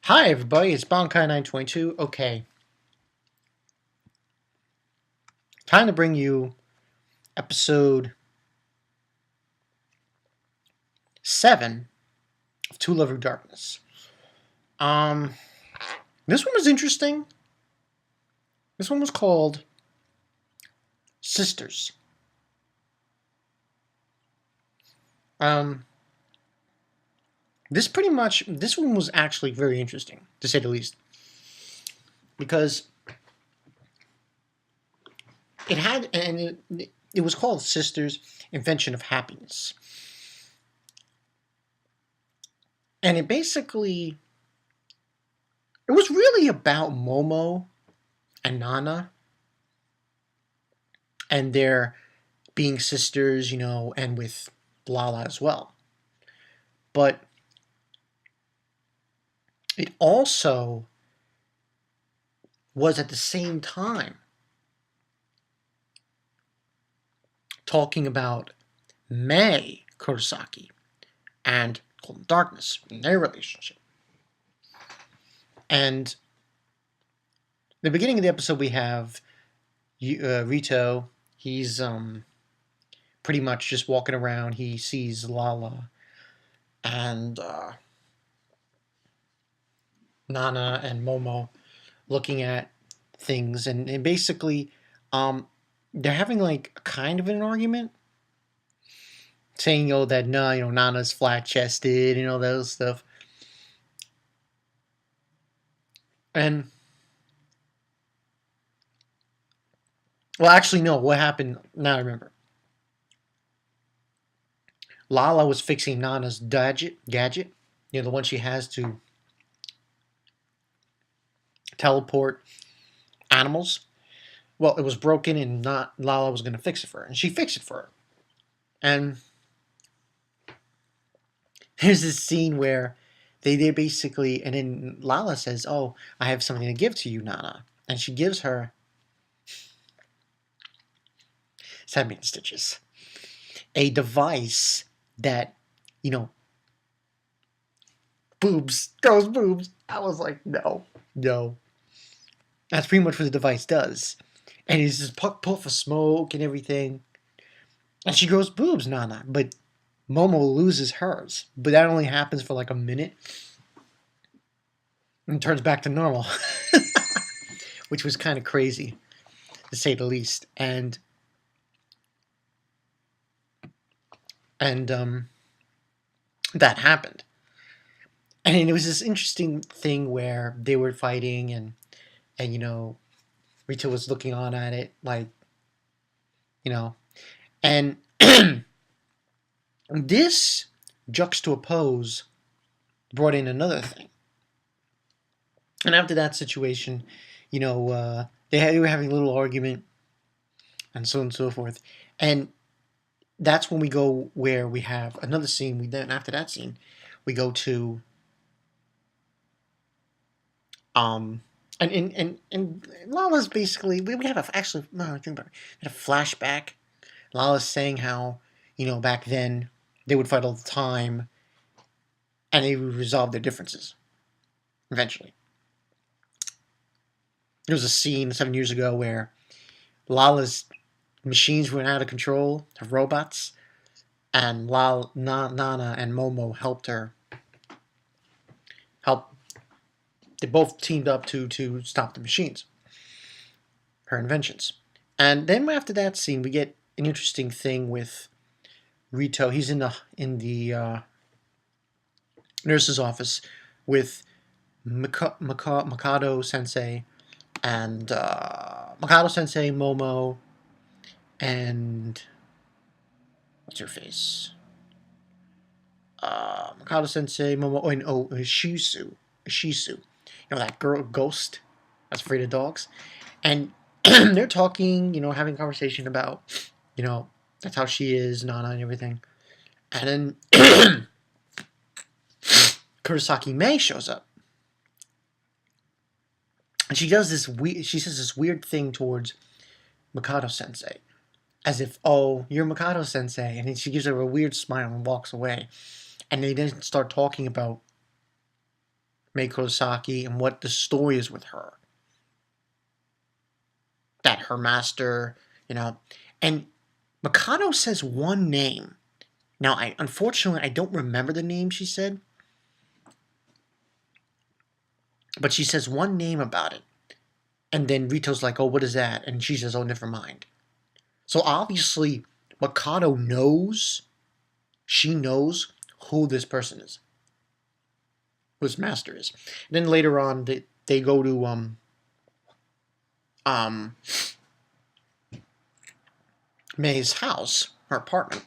Hi everybody, it's Bonkai922. Okay, time to bring you episode 7 of To Love Your Darkness. Um, this one was interesting. This one was called Sisters. Um, this one was actually very interesting, to say the least. Because it was called Sisters, Invention of Happiness. And it was really about Momo and Nana and their being sisters, and with Lala as well. But it also was at the same time talking about Mei Kurosaki and Golden Darkness and their relationship. And the beginning of the episode, we have Rito. He's pretty much just walking around. He sees Lala and Nana and Momo looking at things, and basically they're having like kind of an argument, saying that no, Nana's flat chested and all those stuff. And well, actually, no. What happened? Now I remember. Lala was fixing Nana's gadget, the one she has to teleport animals. Well, it was broken, and not Lala was going to fix it for her, and she fixed it for her. And there's this scene where they basically, and then Lala says, "Oh, I have something to give to you, Nana," and she gives her 7 stitches, a device that, boobs. I was like, no. That's pretty much what the device does. And it's this puff of smoke and everything. And she goes, boobs, Nana. But Momo loses hers. But that only happens for like a minute. And turns back to normal. Which was kind of crazy, to say the least. And that happened. And it was this interesting thing where they were fighting, and Rita was looking on at it, like, and this juxtapose brought in another thing. And after that situation, they were having a little argument, and so on and so forth. And that's when we go where we have another scene. Then after that scene, we go to and Lala's basically, we have actually, no, I think about it, we had a flashback. Lala's saying how, back then they would fight all the time, and they would resolve their differences eventually. There was a scene 7 years ago where Lala's machines went out of control, her robots, and Nana and Momo helped her. They both teamed up to stop the machines, her inventions. And then after that scene, we get an interesting thing with Rito. He's in the nurse's office with Mikado Sensei and Mikado Sensei, Momo, and what's her face? Mikado Sensei, Momo, and Shisu. That girl ghost that's afraid of dogs. And they're talking, having a conversation about, that's how she is, Nana, and everything. And then Kurosaki Mei shows up. And she says this weird thing towards Mikado Sensei. As if, oh, you're Mikado Sensei. And then she gives her a weird smile and walks away. And they then start talking about Mei Kurosaki and what the story is with her. That her master, and Mikado says one name. Now, unfortunately I don't remember the name she said, but she says one name about it. And then Rito's like, oh, what is that? And she says, oh, never mind. So obviously, Mikado knows, she knows who this person is, who his master is. And then later on, they go to, May's house, her apartment.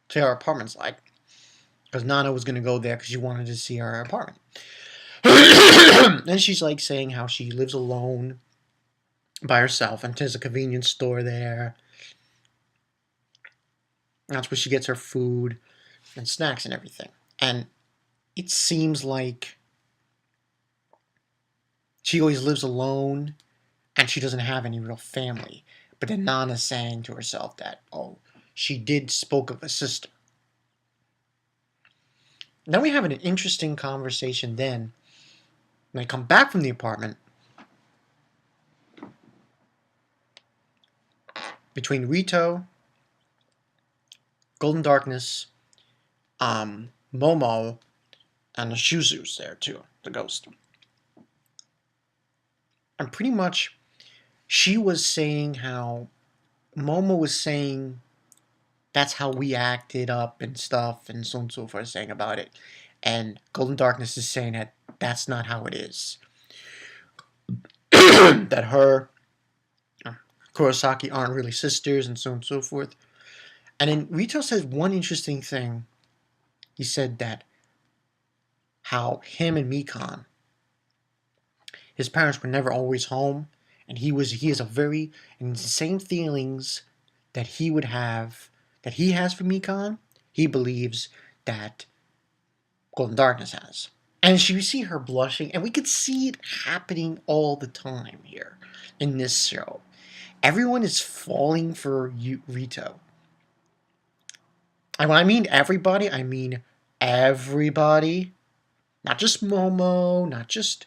See how her apartment's like. Because Nana was going to go there because she wanted to see her apartment. And she's like saying how she lives alone by herself and there's a convenience store there. That's where she gets her food and snacks and everything. And it seems like she always lives alone and she doesn't have any real family. But then Nana's saying to herself that, oh, she did spoke of a sister. Then we have an interesting conversation then. When I come back from the apartment, between Rito, Golden Darkness, Momo, and the Shuzu's there too, the ghost. And pretty much, she was saying how, Momo was saying that's how we acted up and stuff, and so on and so forth, saying about it. And Golden Darkness is saying that that's not how it is. That her, Kurosaki aren't really sisters, and so on and so forth. And then Rito says one interesting thing. He said that how him and Mikan, his parents were never always home, and he has a very insane feelings that he would have, that he has for Mikan, he believes that Golden Darkness has. And we see her blushing, and we could see it happening all the time here in this show. Everyone is falling for Rito. And when I mean everybody, I mean everybody. Not just Momo, not just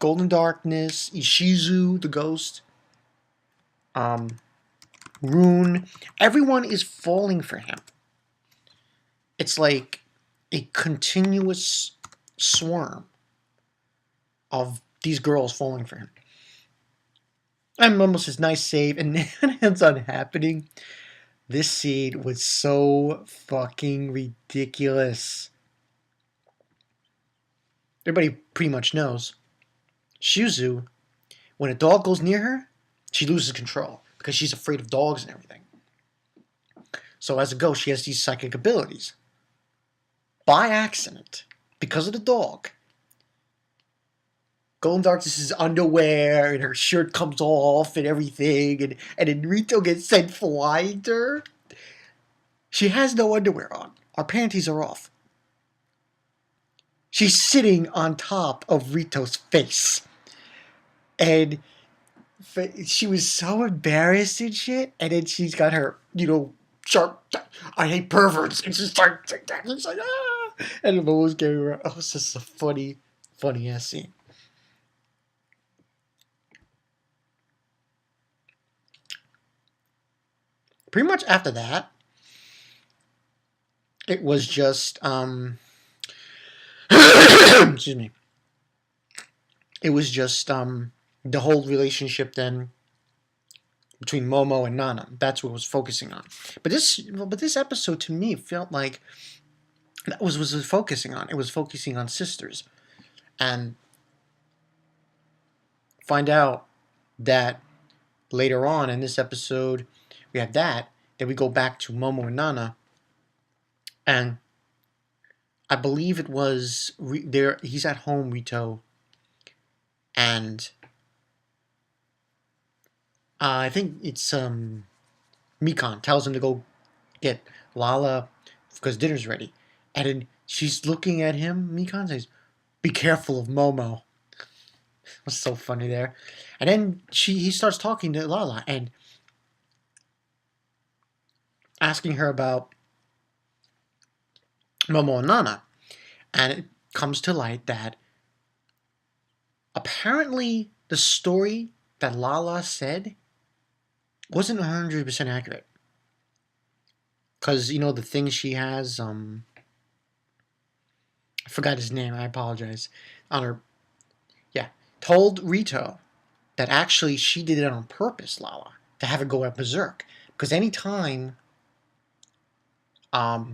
Golden Darkness, Ishizu, the ghost, Rune. Everyone is falling for him. It's like a continuous swarm of these girls falling for him. And Momo says, nice save, and then it ends on happening. This scene was so fucking ridiculous. Everybody pretty much knows. Shuzu, when a dog goes near her, she loses control because she's afraid of dogs and everything. So as a ghost, she has these psychic abilities. By accident, because of the dog, Golden Darkness's underwear and her shirt comes off and everything, and then Rito gets sent flying to her. She has no underwear on. Our panties are off. She's sitting on top of Rito's face. And she was so embarrassed and shit. And then she's got her, sharp, I hate perverts. And she's like, it's like, ah. And the was getting around. Oh, it's just a funny ass scene. Pretty much after that, it was just, excuse me. It was just, the whole relationship then between Momo and Nana. That's what it was focusing on. But this episode to me felt like that was focusing on. It was focusing on sisters. And find out that later on in this episode, we have that we go back to Momo and Nana. And I believe it was there. He's at home, Rito. And I think it's Mikan tells him to go get Lala because dinner's ready. And then she's looking at him. Mikan says, be careful of Momo. It was so funny there. And then he starts talking to Lala and asking her about Momo and Nana. And it comes to light that apparently the story that Lala said wasn't 100% accurate. Because, you know, the thing she has, I forgot his name, I apologize, on her, yeah, told Rito that actually she did it on purpose, Lala, to have it go at berserk. Because anytime that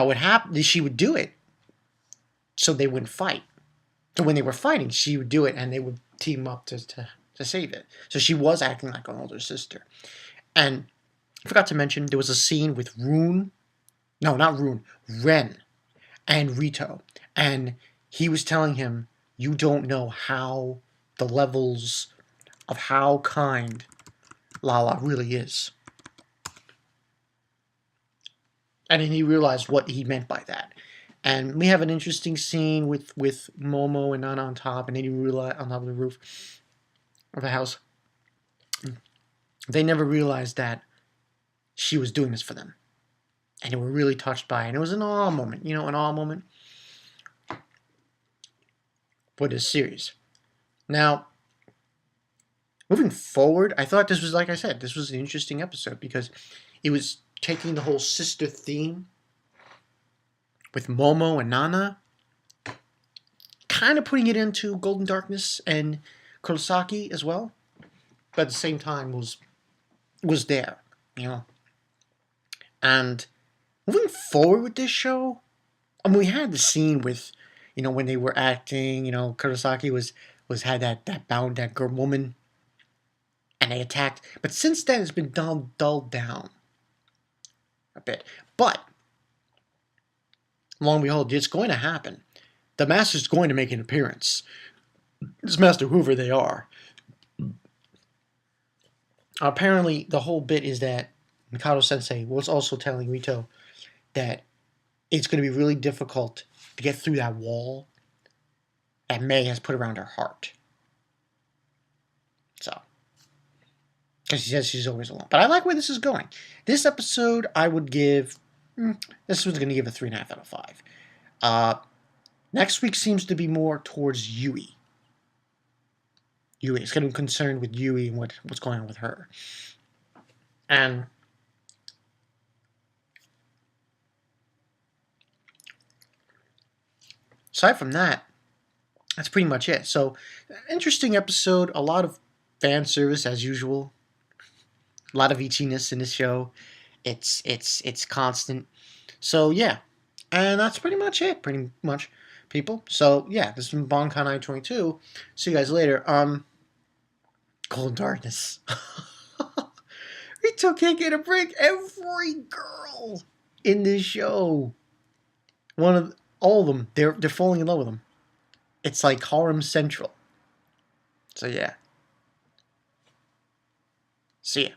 would happen, she would do it so they wouldn't fight. So when they were fighting, she would do it and they would team up to save it. So she was acting like an older sister. And I forgot to mention, there was a scene with Rune. No, not Rune. Ren and Rito. And he was telling him, you don't know how the levels of how kind Lala really is. And then he realized what he meant by that. And we have an interesting scene with Momo and Nana on top, and then you realize on top of the roof of the house. They never realized that she was doing this for them. And they were really touched by it. And it was an awe moment, you know, an awe moment for this series. Now, moving forward, I thought this was, like I said, this was an interesting episode because it was taking the whole sister theme with Momo and Nana, kind of putting it into Golden Darkness and Kurosaki as well, but at the same time was there, you know. And moving forward with this show, I mean, we had the scene with, you know, when they were acting, you know, Kurosaki was had that bound that girl woman, and they attacked. But since then, it's been dulled down a bit. But long and behold, it's going to happen. The Master's going to make an appearance. It's Master Hoover they are. Apparently, the whole bit is that Mikado Sensei was also telling Rito that it's going to be really difficult to get through that wall that May has put around her heart. So, because she says she's always alone. But I like where this is going. This episode, I would give, this one's going to give a 3.5 out of 5. Next week seems to be more towards Yui. It's getting concerned with Yui and what's going on with her. And aside from that, that's pretty much it. So, interesting episode. A lot of fan service as usual. A lot of itchiness in this show. It's constant. So yeah, and that's pretty much it. Pretty much, people. So yeah, this has been Bonkan 922. See you guys later. Golden Darkness. Rito can't get a break. Every girl in this show, all of them, they're falling in love with him. It's like harem central. So yeah. See ya.